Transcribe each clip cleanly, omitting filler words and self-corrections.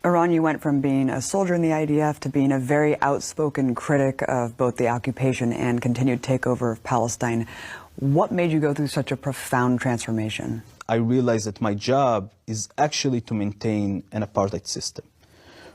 Eran, you went from being a soldier in the IDF to being a very outspoken critic of both the occupation and continued takeover of Palestine. What made you go through such a profound transformation? I realized that my job is actually to maintain an apartheid system.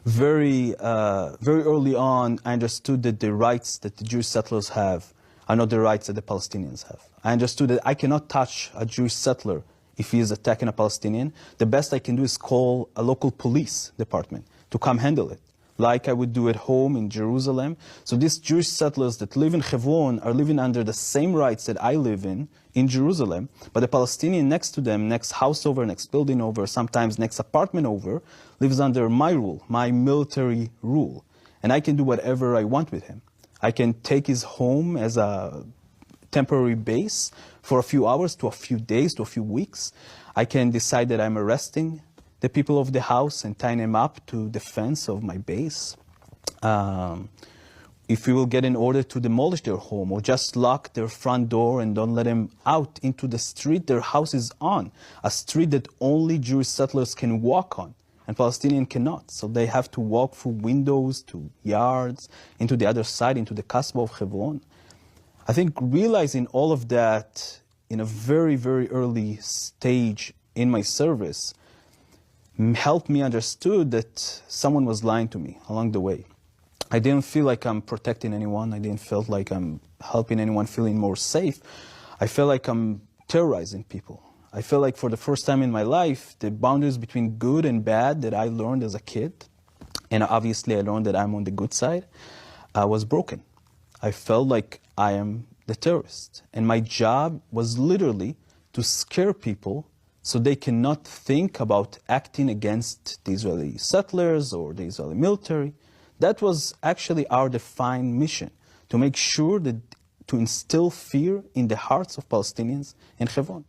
Very early on, I understood that the rights that the Jewish settlers have are not the rights that the Palestinians have. I understood that I cannot touch a Jewish settler if he is attacking a Palestinian. The best I can do is call a local police department to come handle it, like I would do at home in Jerusalem. So these Jewish settlers that live in Hebron are living under the same rights that I live in Jerusalem, but the Palestinian next to them, next house over, next building over, sometimes next apartment over, lives under my rule, my military rule. And I can do whatever I want with him. I can take his home as a temporary base for a few hours to a few days to a few weeks. I can decide that I'm arresting the people of the house and tying them up to the fence of my base. If we will get an order to demolish their home or just lock their front door and don't let them out into the street their house is on, a street that only Jewish settlers can walk on and Palestinians cannot. So they have to walk through windows to yards, into the other side, into the Kasbah of Hebron. I think realizing all of that in a very, very early stage in my service helped me understood that someone was lying to me along the way. I didn't feel like I'm protecting anyone. I didn't feel like I'm helping anyone feeling more safe. I felt like I'm terrorizing people. I felt like for the first time in my life, the boundaries between good and bad that I learned as a kid, and obviously I learned that I'm on the good side, was broken. I felt like I am the terrorist. And my job was literally to scare people so they cannot think about acting against the Israeli settlers or the Israeli military. That was actually our defined mission, to make sure that to instill fear in the hearts of Palestinians in Hebron.